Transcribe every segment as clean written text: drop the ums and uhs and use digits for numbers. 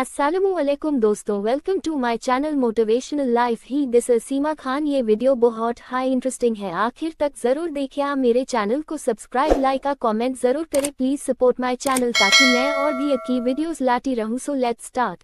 अस्सलामुअलैकुम दोस्तों, welcome to my channel motivational life ही। This is Seema Khan. ये वीडियो बहुत हाई इंटरेस्टिंग है, आखिर तक जरूर देखिए। आप मेरे चैनल को सब्सक्राइब, लाइक और कमेंट जरूर करें। प्लीज सपोर्ट माय चैनल ताकि मैं और भी अच्छी वीडियोस लाती रहूं। So let's start.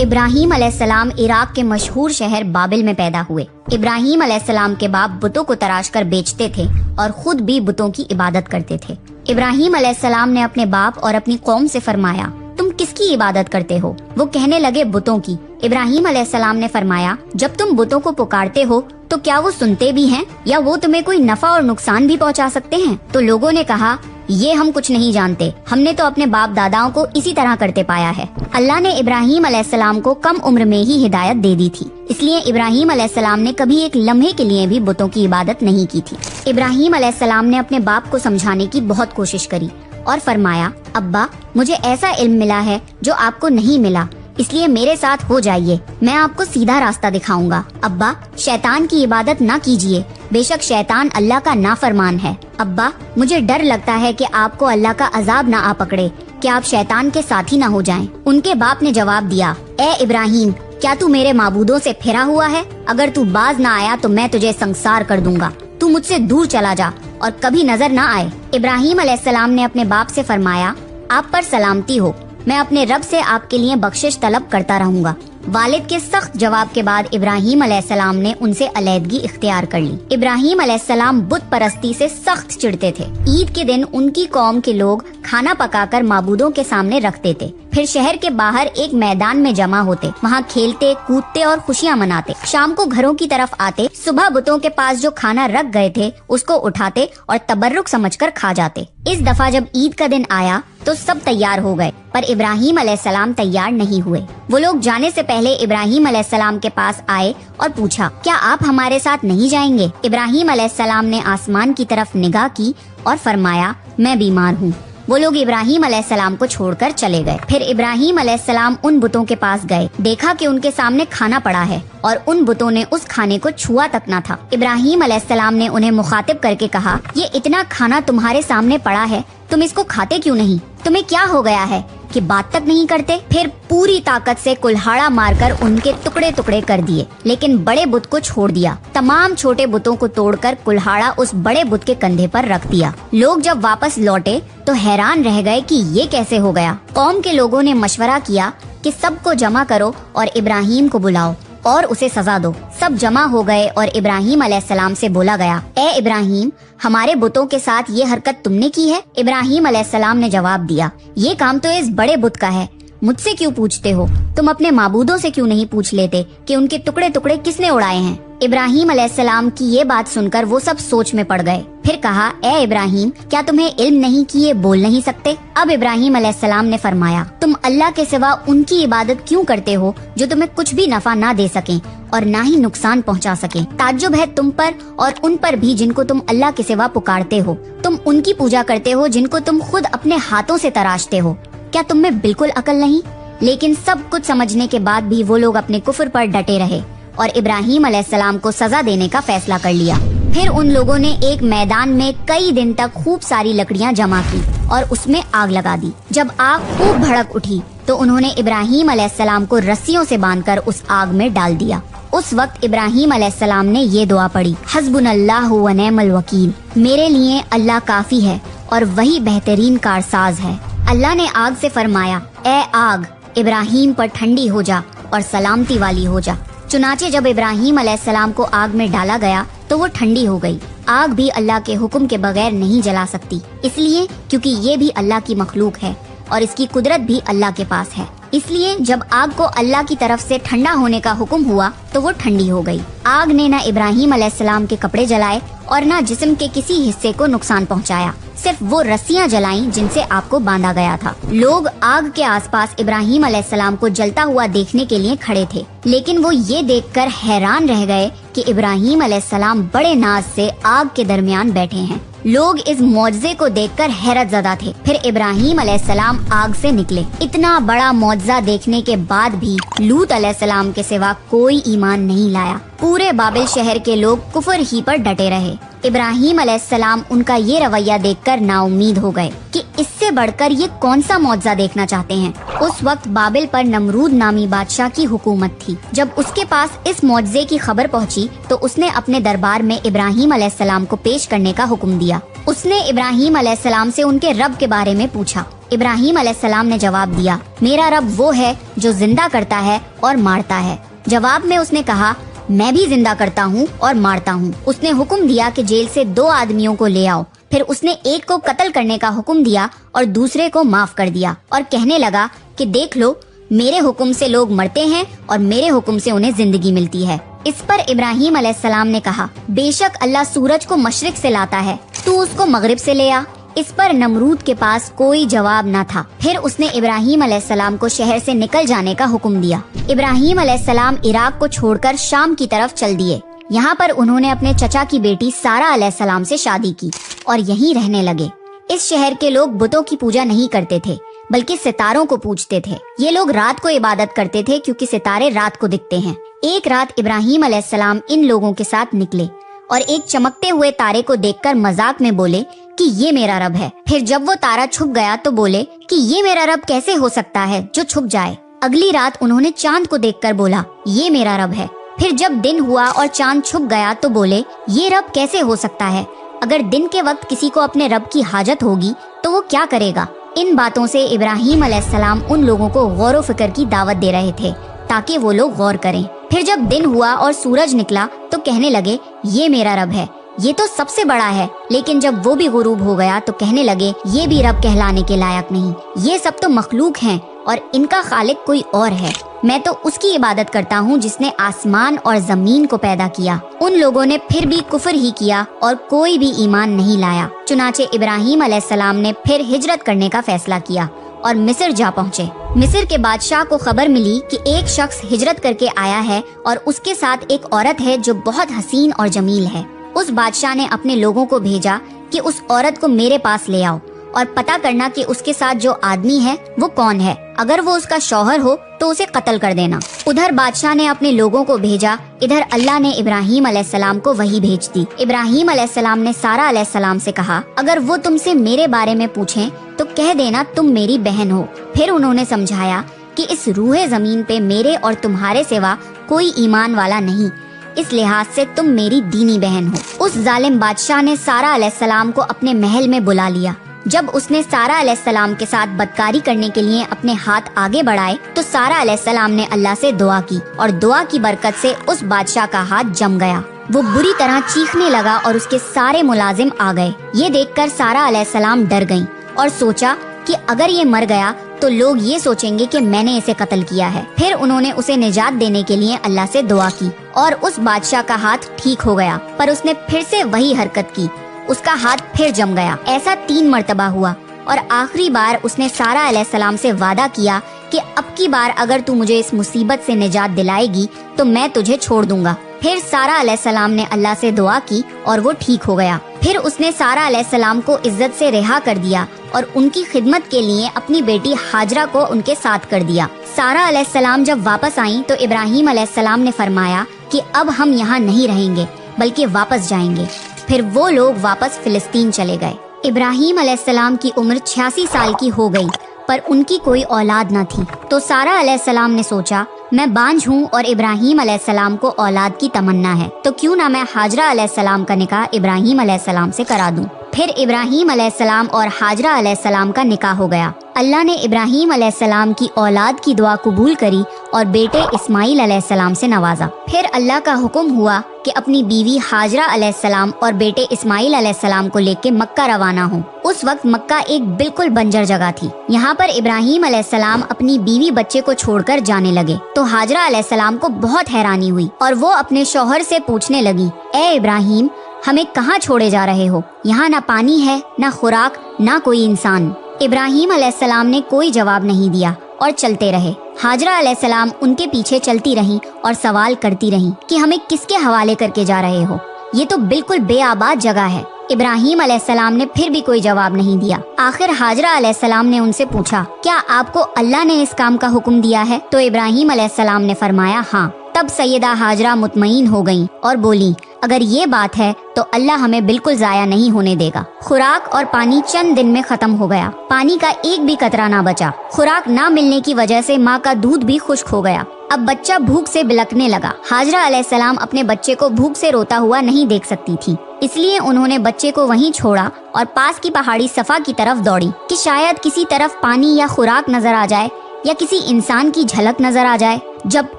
इब्राहीम अलैहिस्सलाम इराक के मशहूर शहर बाबिल में पैदा हुए। इब्राहीम अलैहिस्सलाम के बाप बुतों को तराश कर बेचते थे और खुद भी बुतों की इबादत करते थे। इब्राहीम अलैहिस्सलाम ने अपने बाप और अपनी कौम से फरमाया, तुम किसकी इबादत करते हो? वो कहने लगे, बुतों की। इब्राहीम अलैहिस्सलाम ने फरमाया, जब तुम बुतों को पुकारते हो तो क्या वो सुनते भी हैं या वो तुम्हें कोई नफा और नुकसान भी पहुंचा सकते हैं? तो लोगों ने कहा, ये हम कुछ नहीं जानते, हमने तो अपने बाप दादाओं को इसी तरह करते पाया है। अल्लाह ने इब्राहीम अलैहिस्सलाम को कम उम्र में ही हिदायत दे दी थी, इसलिए इब्राहीम अलैहिस्सलाम ने कभी एक लम्हे के लिए भी बुतों की इबादत नहीं की थी। इब्राहीम अलैहिस्सलाम ने अपने बाप को समझाने की बहुत कोशिश करी और फरमाया, अब्बा, मुझे ऐसा इल्म मिला है जो आपको नहीं मिला, इसलिए मेरे साथ हो जाइए, मैं आपको सीधा रास्ता दिखाऊंगा। अब्बा, शैतान की इबादत ना कीजिए, बेशक शैतान अल्लाह का नाफरमान है। अब्बा, मुझे डर लगता है कि आपको अल्लाह का अजाब ना आ पकड़े, कि आप शैतान के साथी ना हो जाएं। उनके बाप ने जवाब दिया, ए इब्राहीम, क्या तू मेरे माबूदों से फिरा हुआ है? अगर तू बाज ना आया तो मैं तुझे संसार कर दूंगा। तू मुझसे दूर चला जा और कभी नजर ना आए। इब्राहीम अलैहिस्सलाम ने अपने बाप से फरमाया, आप पर सलामती हो, मैं अपने रब से आपके लिए बख्शिश तलब करता रहूंगा। वालिद के सख्त जवाब के बाद इब्राहीम अलैहिस्सलाम ने उनसे अलैदगी इख्तियार कर ली। इब्राहीम अलैहिस्सलाम बुत परस्ती से सख्त चिढ़ते थे। ईद के दिन उनकी कौम के लोग खाना पकाकर माबूदों के सामने रखते थे, फिर शहर के बाहर एक मैदान में जमा होते, वहाँ खेलते कूदते और खुशियाँ मनाते। शाम को घरों की तरफ आते, सुबह बुतों के पास जो खाना रख गए थे उसको उठाते और तबर्रुक समझकर खा जाते। इस दफा जब ईद का दिन आया तो सब तैयार हो गए, पर इब्राहीम अलैहिस्सलाम तैयार नहीं हुए। वो लोग जाने से पहले इब्राहीम अलैहिस्सलाम के पास आए और पूछा, क्या आप हमारे साथ नहीं जाएंगे? इब्राहीम अलैहिस्सलाम ने आसमान की तरफ निगाह की और फरमाया, मैं बीमार हूँ। वो लोग इब्राहीम अलैहिस्सलाम को छोड़कर चले गए। फिर इब्राहीम अलैहिस्सलाम उन बुतों के पास गए, देखा कि उनके सामने खाना पड़ा है और उन बुतों ने उस खाने को छुआ तक न था। इब्राहीम अलैहिस्सलाम ने उन्हें मुखातिब करके कहा, ये इतना खाना तुम्हारे सामने पड़ा है, तुम इसको खाते क्यों नहीं? तुम्हें क्या हो गया है कि बात तक नहीं करते? फिर पूरी ताकत से कुल्हाड़ा मारकर उनके टुकड़े टुकड़े कर दिए, लेकिन बड़े बुत को छोड़ दिया। तमाम छोटे बुतों को तोड़कर कुल्हाड़ा उस बड़े बुत के कंधे पर रख दिया। लोग जब वापस लौटे तो हैरान रह गए कि ये कैसे हो गया। कौम के लोगों ने मशवरा किया कि सबको जमा करो और इब्राहीम को बुलाओ और उसे सजा दो। सब जमा हो गए और इब्राहीम अलैहिस्सलाम से बोला गया, ए इब्राहीम, हमारे बुतों के साथ ये हरकत तुमने की है? इब्राहीम अलैहिस्सलाम ने जवाब दिया, ये काम तो इस बड़े बुत का है, मुझसे क्यों पूछते हो? तुम अपने माबूदों से क्यों नहीं पूछ लेते कि उनके टुकड़े टुकड़े किसने उड़ाए हैं? इब्राहीम अलैहिस्सलाम की ये बात सुनकर वो सब सोच में पड़ गए। फिर कहा, ए इब्राहीम, क्या तुम्हें इल्म नहीं कि ये बोल नहीं सकते? अब इब्राहीम अलैहिस्सलाम ने फरमाया, तुम अल्लाह के सिवा उनकी इबादत क्यों करते हो जो तुम्हें कुछ भी नफा ना दे सके और ना ही नुकसान पहुंचा सके? ताज्जुब है तुम पर और उन पर भी जिनको तुम अल्लाह के सिवा पुकारते हो। तुम उनकी पूजा करते हो जिनको तुम खुद अपने हाथों से तराशते हो। क्या तुम में बिल्कुल अकल नहीं? लेकिन सब कुछ समझने के बाद भी वो लोग अपने कुफ्र पर डटे रहे और इब्राहीम अलैहिस्सलाम को सजा देने का फैसला कर लिया। फिर उन लोगों ने एक मैदान में कई दिन तक खूब सारी लकड़ियां जमा की और उसमें आग लगा दी। जब आग खूब भड़क उठी तो उन्होंने इब्राहीम अलैहिस्सलाम को रस्सियों से बांधकर उस आग में डाल दिया। उस वक्त इब्राहीम अलैहिस्सलाम ने ये दुआ पढ़ी, हस्बुनल्लाहु व निअमल वकील, मेरे लिए अल्लाह काफी है और वही बेहतरीन कारसाज है। अल्लाह ने आग से फरमाया, ए आग, इब्राहीम पर ठंडी हो जा और सलामती वाली हो जा। चुनाचे जब इब्राहीम अलैहिस्सलाम को आग में डाला गया तो वो ठंडी हो गई। आग भी अल्लाह के हुक्म के बगैर नहीं जला सकती, इसलिए क्योंकि ये भी अल्लाह की मखलूक है और इसकी कुदरत भी अल्लाह के पास है। इसलिए जब आग को अल्लाह की तरफ से ठंडा होने का हुक्म हुआ तो वो ठंडी हो गई। आग ने न इब्राहीम अलैहिस्सलाम के कपड़े जलाए और न जिस्म के किसी हिस्से को नुकसान पहुंचाया, सिर्फ वो रस्सियां जलाईं जिनसे आपको बांधा गया था। लोग आग के आसपास इब्राहीम अलैहिस्सलाम को जलता हुआ देखने के लिए खड़े थे, लेकिन वो ये देखकर हैरान रह गए कि इब्राहीम अलैहिस्सलाम बड़े नाज से आग के दरमियान बैठे हैं। लोग इस मौजज़े को देखकर हैरत ज़दा थे। फिर इब्राहीम अलैहिस्सलाम आग से निकले। इतना बड़ा मौजज़ा देखने के बाद भी लूत अलैहिस्सलाम के सिवा कोई ईमान नहीं लाया। पूरे बाबिल शहर के लोग कुफर ही पर डटे रहे इब्राहीम अलैहिस्सलाम उनका ये रवैया देखकर नाउम्मीद हो गए कि इससे बढ़कर ये कौन सा मौजज़ा देखना चाहते हैं। उस वक्त बाबिल पर नमरूद नामी बादशाह की हुकूमत थी। जब उसके पास इस मौजज़े की खबर पहुंची तो उसने अपने दरबार में इब्राहीम अलैहिस्सलाम को पेश करने का हुक्म दिया। उसने इब्राहीम अलैहिस्सलाम से उनके रब के बारे में पूछा। इब्राहीम अलैहिस्सलाम ने जवाब दिया, मेरा रब वो है जो जिंदा करता है और मारता है। जवाब में उसने कहा, मैं भी जिंदा करता हूँ और मारता हूँ। उसने हुक्म दिया कि जेल से 2 आदमियों को ले आओ। फिर उसने एक को कत्ल करने का हुक्म दिया और दूसरे को माफ कर दिया और कहने लगा कि देख लो, मेरे हुक्म से लोग मरते हैं और मेरे हुक्म से उन्हें जिंदगी मिलती है। इस पर इब्राहीम अलैहिस्सलाम ने कहा, बेशक अल्लाह सूरज को मशरिक से लाता है, तू उसको मगरिब से ले आ। इस पर नमरूद के पास कोई जवाब न था। फिर उसने इब्राहीम अलैहिस्सलाम को शहर से निकल जाने का हुक्म दिया। इब्राहीम अलैहिस्सलाम इराक को छोड़कर शाम की तरफ चल दिए। यहाँ पर उन्होंने अपने चचा की बेटी सारा अलैहिस्सलाम से शादी की और यहीं रहने लगे। इस शहर के लोग बुतों की पूजा नहीं करते थे, बल्कि सितारों को पूजते थे। ये लोग रात को इबादत करते थे क्योंकि सितारे रात को दिखते हैं। एक रात इब्राहीम अलैहिस्सलाम इन लोगों के साथ निकले और एक चमकते हुए तारे को देखकर मजाक में बोले कि ये मेरा रब है। फिर जब वो तारा छुप गया तो बोले कि ये मेरा रब कैसे हो सकता है जो छुप जाए। अगली रात उन्होंने चांद को देखकर बोला, ये मेरा रब है। फिर जब दिन हुआ और चांद छुप गया तो बोले, ये रब कैसे हो सकता है। अगर दिन के वक्त किसी को अपने रब की हाजत होगी तो वो क्या करेगा। इन बातों से इब्राहीम अलैहिस्सलाम उन लोगों को गौर व फिक्र की दावत दे रहे थे ताकि वो लोग गौर करें। फिर जब दिन हुआ और सूरज निकला तो कहने लगे, ये मेरा रब है, ये तो सबसे बड़ा है। लेकिन जब वो भी गुरूब हो गया तो कहने लगे, ये भी रब कहलाने के लायक नहीं, ये सब तो मखलूक हैं और इनका खालिक कोई और है। मैं तो उसकी इबादत करता हूँ जिसने आसमान और जमीन को पैदा किया। उन लोगों ने फिर भी कुफ्र ही किया और कोई भी ईमान नहीं लाया। चुनाचे इब्राहीम अलैहिस्सलाम ने फिर हिजरत करने का फैसला किया और मिस्र जा पहुँचे। मिस्र के बादशाह को खबर मिली कि एक शख्स हिजरत करके आया है और उसके साथ एक औरत है जो बहुत हसीन और जमील है। उस बादशाह ने अपने लोगों को भेजा कि उस औरत को मेरे पास ले आओ और पता करना कि उसके साथ जो आदमी है वो कौन है। अगर वो उसका शौहर हो तो उसे कत्ल कर देना। उधर बादशाह ने अपने लोगों को भेजा, इधर अल्लाह ने इब्राहीम अलैहिस्सलाम को वही भेज दी। इब्राहीम अलैहिस्सलाम ने सारा अलैहिस्सलाम से कहा, अगर वो तुमसे मेरे बारे में पूछें तो कह देना तुम मेरी बहन हो। फिर उन्होंने समझाया कि इस रूहे जमीन पे मेरे और तुम्हारे सिवा कोई ईमान वाला नहीं, इस लिहाज से तुम मेरी दीनी बहन हो। उस जालिम बादशाह ने सारा अलैहिस्सलाम को अपने महल में बुला लिया। जब उसने सारा अलैहिस्सलाम के साथ बदकारी करने के लिए अपने हाथ आगे बढ़ाए तो सारा अलैहिस्सलाम ने अल्लाह से दुआ की और दुआ की बरकत से उस बादशाह का हाथ जम गया। वो बुरी तरह चीखने लगा और उसके सारे मुलाजिम आ गए। ये देखकर सारा अलैहिस्सलाम डर गईं और सोचा कि अगर ये मर गया तो लोग ये सोचेंगे कि मैंने इसे कत्ल किया है। फिर उन्होंने उसे निजात देने के लिए अल्लाह से दुआ की और उस बादशाह का हाथ ठीक हो गया, पर उसने फिर से वही हरकत की, उसका हाथ फिर जम गया। ऐसा 3 मर्तबा हुआ और आखिरी बार उसने सारा अलैहिस्सलाम से वादा किया कि अब की बार अगर तू मुझे इस मुसीबत से निजात दिलाएगी तो मैं तुझे छोड़ दूंगा। फिर सारा अलैहिस्सलाम ने अल्लाह से दुआ की और वो ठीक हो गया। फिर उसने सारा अलैहिस्सलाम को इज्जत से रिहा कर दिया और उनकी खिदमत के लिए अपनी बेटी हाजरा को उनके साथ कर दिया। सारा अलैहिस्सलाम जब वापस आई तो इब्राहीम अलैहिस्सलाम ने फरमाया कि अब हम यहाँ नहीं रहेंगे बल्कि वापस जाएंगे। फिर वो लोग वापस फिलिस्तीन चले गए। इब्राहीम अलैहिस्सलाम की उम्र 86 साल की हो गई, पर उनकी कोई औलाद न थी। तो सारा अलैहिस्सलाम ने सोचा, मैं बांझ हूँ और इब्राहीम अलैहिस्सलाम को औलाद की तमन्ना है, तो क्यों ना मैं हाजरा अलैहिस्सलाम का निकाह इब्राहीम अलैहिस्सलाम से करा दूं। फिर इब्राहीम अलैहिस्सलाम और हाजरा अलैहिस्सलाम का निकाह हो गया। अल्लाह ने इब्राहीम अलैहिस्सलाम की औलाद की दुआ कबूल करी और बेटे इस्माइल अलैहिस्सलाम से नवाजा। फिर अल्लाह का हुक्म हुआ कि अपनी बीवी हाजरा अलैहिस्सलाम और बेटे इस्माइल अलैहिस्सलाम को लेके मक्का रवाना हो। उस वक्त मक्का एक बिल्कुल बंजर जगह थी। यहाँ पर इब्राहीम अलैहिस्सलाम अपनी बीवी बच्चे को छोड़कर जाने लगे तो हाजरा अलैहिस्सलाम को बहुत हैरानी हुई और वो अपने शौहर से पूछने लगी, ए इब्राहीम, हमें कहाँ छोड़े जा रहे हो? यहाँ ना पानी है, ना खुराक, ना कोई इंसान। इब्राहीम अलैहिस्सलाम ने कोई जवाब नहीं दिया और चलते रहे। हाजरा अलैहिस्सलाम उनके पीछे चलती रहीं और सवाल करती रहीं कि हमें किसके हवाले करके जा रहे हो? ये तो बिल्कुल बेआबाद जगह है। इब्राहीम अलैहिस्सलाम ने फिर भी कोई जवाब नहीं दिया। आखिर हाजरा अलैहिस्सलाम ने उनसे पूछा, क्या आपको अल्लाह ने इस काम का हुक्म दिया है? तो इब्राहीम अलैहिस्सलाम ने फरमाया, हाँ। तब सैयदा हाजरा मुतमईन हो गईं और बोली, अगर ये बात है तो अल्लाह हमें बिल्कुल जाया नहीं होने देगा। खुराक और पानी चंद दिन में खत्म हो गया। पानी का एक भी कतरा ना बचा। खुराक ना मिलने की वजह से माँ का दूध भी खुश्क हो गया। अब बच्चा भूख से बिलखने लगा। हाजरा अलैहिस्सलाम अपने बच्चे को भूख से रोता हुआ नहीं देख सकती थी, इसलिए उन्होंने बच्चे को वहीं छोड़ा और पास की पहाड़ी सफा की तरफ दौड़ी कि शायद किसी तरफ पानी या खुराक नजर आ जाए या किसी इंसान की झलक नजर आ जाए। जब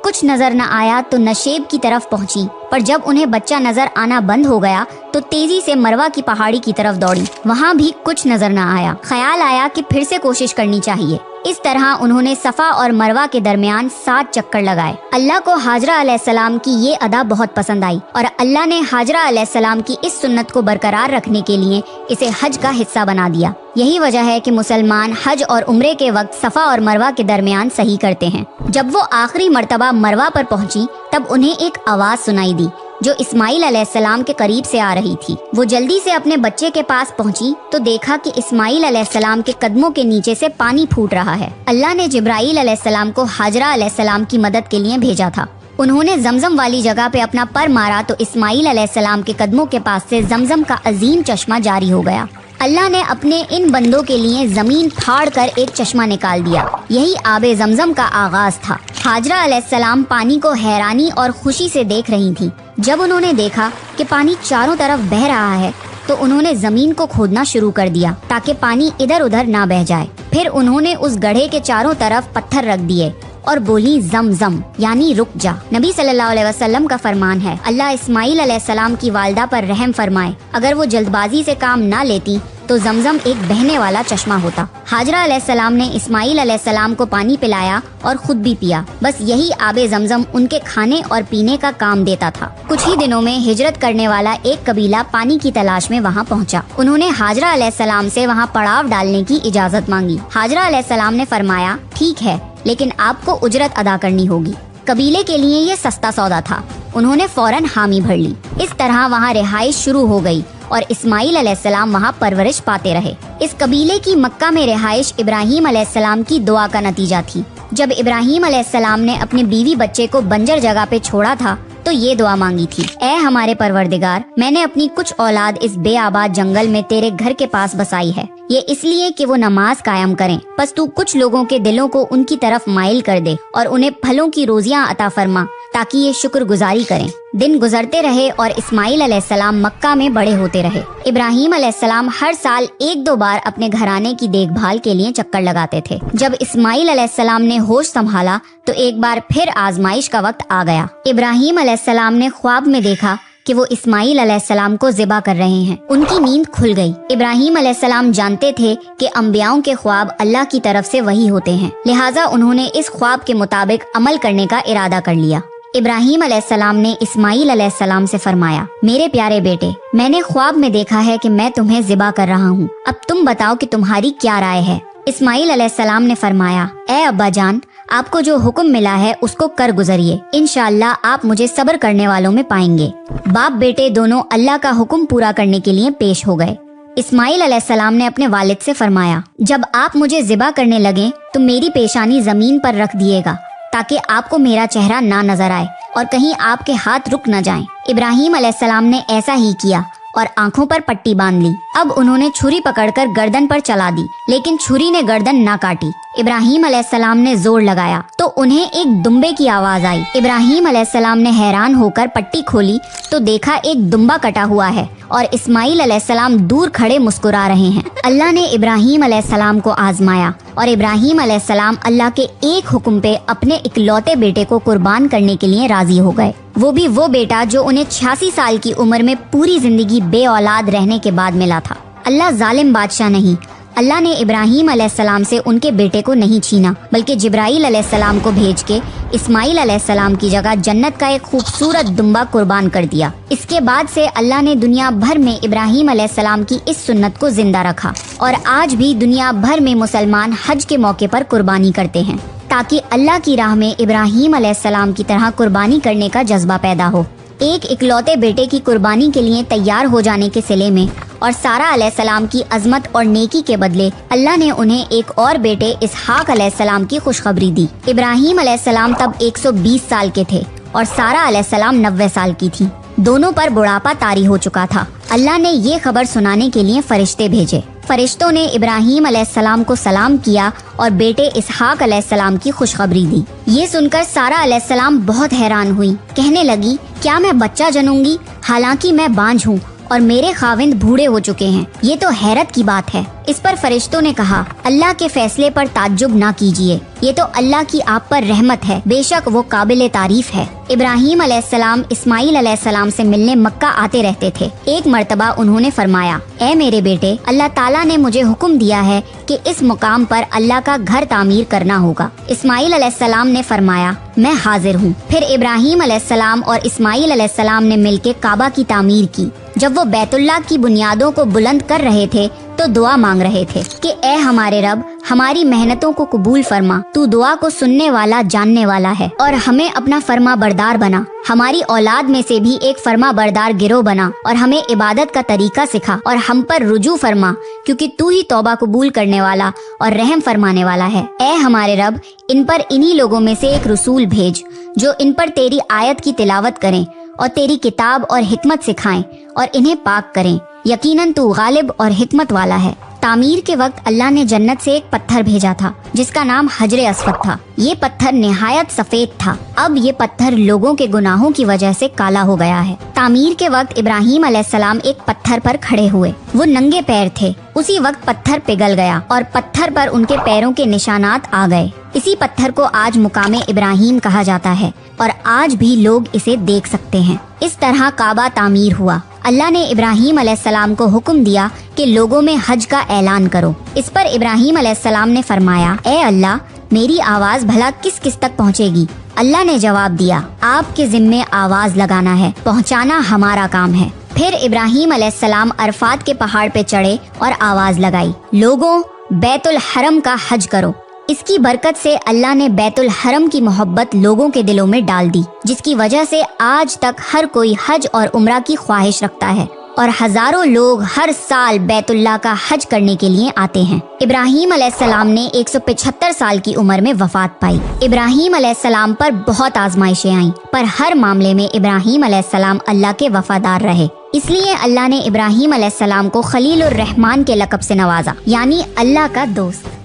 कुछ नजर न आया तो नशेब की तरफ पहुंची, पर जब उन्हें बच्चा नजर आना बंद हो गया तो तेजी से मरवा की पहाड़ी की तरफ दौड़ी। वहाँ भी कुछ नजर न आया। ख्याल आया कि फिर से कोशिश करनी चाहिए। इस तरह उन्होंने सफा और मरवा के दरमियान 7 चक्कर लगाए। अल्लाह को हाजरा अलैहिस्सलाम की ये अदा बहुत पसंद आई और अल्लाह ने हाजरा अलैहिस्सलाम की इस सुन्नत को बरकरार रखने के लिए इसे हज का हिस्सा बना दिया। यही वजह है कि मुसलमान हज और उम्रे के वक्त सफा और मरवा के दरमियान सही करते हैं। जब वो आखिरी मर्तबा मरवा पर पहुंची तब उन्हें एक आवाज सुनाई दी जो इस्माइल अलैहिस्सलाम के करीब से आ रही थी। वो जल्दी से अपने बच्चे के पास पहुंची तो देखा कि इस्माइल अलैहिस्सलाम के कदमों के नीचे से पानी फूट रहा है। अल्लाह ने जिब्राईल अलैहिस्सलाम को हाजरा अलैहिस्सलाम की मदद के लिए भेजा था। उन्होंने जमजम वाली जगह पे अपना पर मारा तो इस्माइल अलैहिस्सलाम के कदमों के पास से जमजम का अजीम चश्मा जारी हो गया। अल्लाह ने अपने इन बंदों के लिए जमीन फाड़ कर एक चश्मा निकाल दिया। यही आबे जमजम का आगाज था। हाजरा अलैहिस्सलाम पानी को हैरानी और खुशी से देख रही थी। जब उन्होंने देखा कि पानी चारों तरफ बह रहा है तो उन्होंने जमीन को खोदना शुरू कर दिया ताकि पानी इधर उधर ना बह जाए। फिर उन्होंने उस गड्ढे के चारों तरफ पत्थर रख दिए और बोली, जमजम यानी रुक जा। नबी सल्लल्लाहु अलैहि वसल्लम का फरमान है, अल्लाह इस्माइल अलैहिस्सलाम की वालिदा पर रहम फरमाए। अगर वो जल्दबाजी से काम ना लेती तो जमजम एक बहने वाला चश्मा होता। हाजरा अलैहिस्सलाम ने इस्माइल अलैहिस्सलाम को पानी पिलाया और खुद भी पिया। बस यही आबे जमजम उनके खाने और पीने का काम देता था। कुछ ही दिनों में हिजरत करने वाला एक कबीला पानी की तलाश में वहाँ पहुँचा। उन्होंने हाजरा अलैहिस्सलाम से वहाँ पड़ाव डालने की इजाजत मांगी। हाजरा अलैहिस्सलाम ने फरमाया, ठीक है, लेकिन आपको उजरत अदा करनी होगी। कबीले के लिए ये सस्ता सौदा था। उन्होंने फौरन हामी भर ली। इस तरह वहाँ रिहाइश शुरू हो गई और इस्माइल अलैहिस्सलाम वहाँ परवरिश पाते रहे। इस कबीले की मक्का में रिहाइश इब्राहीम अलैहिस्सलाम की दुआ का नतीजा थी। जब इब्राहीम अलैहिस्सलाम ने अपने बीवी बच्चे को बंजर जगह पे छोड़ा था तो ये दुआ मांगी थी, ऐ हमारे परवरदिगार, मैंने अपनी कुछ औलाद इस बेआबाद जंगल में तेरे घर के पास बसाई है। ये इसलिए कि वो नमाज कायम करें। बस तू कुछ लोगों के दिलों को उनकी तरफ माइल कर दे और उन्हें फलों की रोजियां अता फरमा ताकि ये शुक्रगुजारी करें। दिन गुजरते रहे और इस्माइल अलैहिस्सलाम मक्का में बड़े होते रहे। इब्राहीम अलैहिस्सलाम हर साल 1-2 बार अपने घराने की देखभाल के लिए चक्कर लगाते थे। जब इस्माइल अलैहिस्सलाम ने होश संभाला तो एक बार फिर आजमाइश का वक्त आ गया। इब्राहीम अलैहिस्सलाम ने ख्वाब में देखा कि वो इस्माइल अलैहिस्सलाम को ज़िबा कर रहे हैं। उनकी नींद खुल गई। इब्राहीम अलैहिस्सलाम जानते थे कि अंबियाओं के ख्वाब अल्लाह की तरफ से वही होते हैं, लिहाजा उन्होंने इस ख्वाब के मुताबिक अमल करने का इरादा कर लिया। इब्राहीम अलैहिस्सलाम ने इस्माइल अलैहिस्सलाम से फरमाया, मेरे प्यारे बेटे, मैंने ख्वाब में देखा है कि मैं तुम्हें ज़िबा कर रहा हूँ। अब तुम बताओ कि तुम्हारी क्या राय है। इस्माइल अलैहिस्सलाम ने फरमाया, ए अब्बा जान, आपको जो हुक्म मिला है उसको कर गुजरिए। इंशाअल्लाह आप मुझे सब्र करने वालों में पाएंगे। बाप बेटे दोनों अल्लाह का हुक्म पूरा करने के लिए पेश हो गए। इस्माइल अलैहिस्सलाम ने अपने वालिद से फरमाया, जब आप मुझे ज़िबा करने लगे तो मेरी पेशानी जमीन पर रख दिएगा ताकि आपको मेरा चेहरा ना नजर आए और कहीं आपके हाथ रुक न जाएं। इब्राहीम अलैहिस्सलाम ने ऐसा ही किया और आंखों पर पट्टी बांध ली। अब उन्होंने छुरी पकड़कर गर्दन पर चला दी, लेकिन छुरी ने गर्दन ना काटी। इब्राहीम अलैहिस्सलाम ने जोर लगाया तो उन्हें एक दुम्बे की आवाज आई। इब्राहीम अलैहिस्सलाम ने हैरान होकर पट्टी खोली तो देखा एक दुम्बा कटा हुआ है और इस्माइल अलैहिस्सलाम दूर खड़े मुस्कुरा रहे हैं। अल्लाह ने इब्राहीम अलैहिस्सलाम को आजमाया और इब्राहीम अलैहिस्सलाम अल्लाह के एक हुक्म पे अपने इकलौते बेटे को कुर्बान करने के लिए राजी हो गए। वो भी वो बेटा जो उन्हें 86 साल की उम्र में पूरी जिंदगी बे औलाद रहने के बाद मिला था। अल्लाह जालिम बादशाह नहीं। अल्लाह ने इब्राहीम अलैहिस्सलाम से उनके बेटे को नहीं छीना, बल्कि जिब्राईल अलैहिस्सलाम को भेज के इस्माइल अलैहिस्सलाम की जगह जन्नत का एक खूबसूरत दुम्बा कुर्बान कर दिया। इसके बाद से अल्लाह ने दुनिया भर में इब्राहीम अलैहिस्सलाम की इस सुन्नत को जिंदा रखा और आज भी दुनिया भर में मुसलमान हज के मौके पर कुर्बानी करते हैं ताकि अल्लाह की राह में इब्राहीम अलैहिस्सलाम की तरह कुर्बानी करने का जज्बा पैदा हो। एक इकलौते बेटे की कुर्बानी के लिए तैयार हो जाने के सिले में और सारा अलैहिस्सलाम की अजमत और नेकी के बदले अल्लाह ने उन्हें एक और बेटे इसहाक अलैहिस्सलाम की खुशखबरी दी। इब्राहीम अलैहिस्सलाम तब 120 साल के थे और सारा अलैहिस्सलाम 90 साल की थी। दोनों पर बुढ़ापा तारी हो चुका था। अल्लाह ने ये खबर सुनाने के लिए फरिश्ते भेजे। फरिश्तों ने इब्राहीम अलैहिस्सलाम को सलाम किया और बेटे इसहाक अलैहिस्सलाम की खुशखबरी दी। ये सुनकर सारा अलैहिस्सलाम बहुत हैरान हुई। कहने लगी, क्या मैं बच्चा जनूंगी? हालांकि मैं बांझ हूँ और मेरे खाविंद बूढ़े हो चुके हैं। ये तो हैरत की बात है। इस पर फरिश्तों ने कहा, अल्लाह के फैसले पर ताज्जुब ना कीजिए, ये तो अल्लाह की आप पर रहमत है, बेशक वो काबिल तारीफ है। इब्राहीम अलैहिस्सलाम इस्माइल अलैहिस्सलाम से मिलने मक्का आते रहते थे। एक मर्तबा उन्होंने फरमाया, ए मेरे बेटे, अल्लाह ताला ने मुझे हुक्म दिया है कि इस मुकाम पर अल्लाह का घर तामीर करना होगा। इस्माइल अलैहिस्सलाम ने फरमाया, मैं हाजिर हूँ। फिर इब्राहीम अलैहिस्सलाम और इस्माइल अलैहिस्सलाम ने मिलकर काबा की तामीर की। जब वो बैतुल्लाह की बुनियादों को बुलंद कर रहे थे तो दुआ मांग रहे थे कि ए हमारे रब, हमारी मेहनतों को कबूल फरमा, तू दुआ को सुनने वाला जानने वाला है और हमें अपना फरमा बरदार बना। हमारी औलाद में से भी एक फरमा बरदार गिरोह बना और हमें इबादत का तरीका सिखा और हम पर रुजू फरमा, क्योंकि तू ही तौबा कबूल करने वाला और रहम फरमाने वाला है। ए हमारे रब, इन पर इन्हीं लोगों में से एक रसूल भेज जो इन पर तेरी आयत की तिलावत करें और तेरी किताब और हिकमत सिखाएं और इन्हें पाक करें। यकीनन तू गालिब और हिकमत वाला है। तामीर के वक्त अल्लाह ने जन्नत से एक पत्थर भेजा था जिसका नाम हजरे अस्वद था। ये पत्थर निहायत सफेद था। अब ये पत्थर लोगों के गुनाहों की वजह से काला हो गया है। तामीर के वक्त इब्राहीम अलैहिस्सलाम एक पत्थर पर खड़े हुए। वो नंगे पैर थे। उसी वक्त पत्थर पिघल गया और पत्थर पर उनके पैरों के निशानात आ गए। इसी पत्थर को आज मुकामे इब्राहीम कहा जाता है और आज भी लोग इसे देख सकते हैं। इस तरह काबा तामीर हुआ। अल्लाह ने इब्राहीम अलैहिस्सलाम को हुक्म दिया कि लोगों में हज का ऐलान करो। इस पर इब्राहीम अलैहिस्सलाम ने फरमाया, ए अल्लाह, मेरी आवाज भला किस किस तक पहुँचेगी? अल्लाह ने जवाब दिया, आपके जिम्मे आवाज लगाना है, पहुँचाना हमारा काम है। फिर इब्राहीम अलैहिस्सलाम अरफात के पहाड़ पे चढ़े और आवाज लगाई, लोगों, बैतुल हरम का हज करो। इसकी बरकत से अल्लाह ने बैतुल हरम की मोहब्बत लोगों के दिलों में डाल दी, जिसकी वजह से आज तक हर कोई हज और उम्रा की ख्वाहिश रखता है और हजारों लोग हर साल बैतुल्लाह का हज करने के लिए आते हैं। इब्राहीम अलैहिस्सलाम ने 175 साल की उम्र में वफात पाई। इब्राहीम अलैहिस्सलाम पर बहुत आजमाइशें आईं, पर हर मामले में इब्राहीम अलैहिस्सलाम अल्लाह के वफादार रहे। इसलिए अल्लाह ने इब्राहीम अलैहिस्सलाम को खलीलुर रहमान के लक़ब से नवाजा, यानी अल्लाह का दोस्त।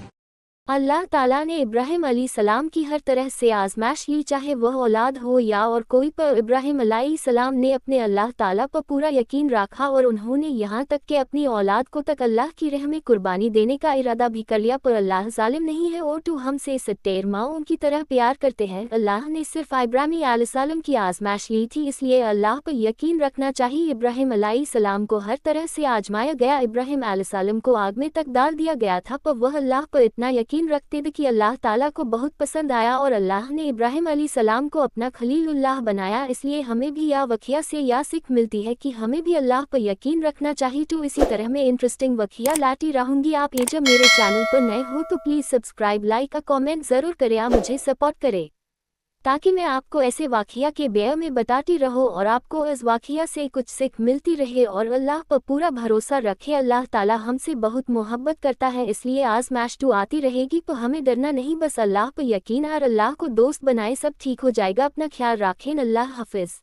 अल्लाह ताला ने इब्राहिम अलैहिस्सलाम की हर तरह से आजमाइश ली, चाहे वह औलाद हो या और कोई, पर इब्राहिम अलैहिस्सलाम ने अपने अल्लाह ताला पर पूरा यकीन रखा और उन्होंने यहाँ तक कि अपनी औलाद को तक अल्लाह की राह में कुर्बानी देने का इरादा भी कर लिया। पर अल्लाह जालिम नहीं है और तू हमसे सत्तेर माओं की तरह प्यार करते हैं। अल्लाह ने सिर्फ इब्राहिम अलैहिस्सलाम की आजमाइश ली थी, इसलिए अल्लाह पर यकीन रखना चाहिए। इब्राहिम अलैहिस्सलाम को हर तरह से आजमाया गया। इब्राहिम अलैहिस्सलाम को आग में तक डाल दिया गया था, पर वह अल्लाह पर इतना यकीन रखते थे कि अल्लाह ताला को बहुत पसंद आया और अल्लाह ने इब्राहिम अलैहिस्सलाम को अपना खलीलुल्लाह बनाया। इसलिए हमें भी यह वाक़या से यह सीख मिलती है कि हमें भी अल्लाह पर यकीन रखना चाहिए। तो इसी तरह मैं इंटरेस्टिंग वाक़या लाती रहूंगी। आप ये जब मेरे चैनल पर नए हो तो प्लीज़ सब्सक्राइब, लाइक और कमेंट ज़रूर करें, आप मुझे सपोर्ट करें ताकि मैं आपको ऐसे वाक़या के बारे में बताती रहूं और आपको इस वाक़या से कुछ सीख मिलती रहे और अल्लाह पर पूरा भरोसा रखें। अल्लाह ताला हमसे बहुत मोहब्बत करता है, इसलिए आज़माइश तो आती रहेगी, तो हमें डरना नहीं, बस अल्लाह पर यकीन और अल्लाह को दोस्त बनाए, सब ठीक हो जाएगा। अपना ख्याल रखें। अल्लाह हाफिज़।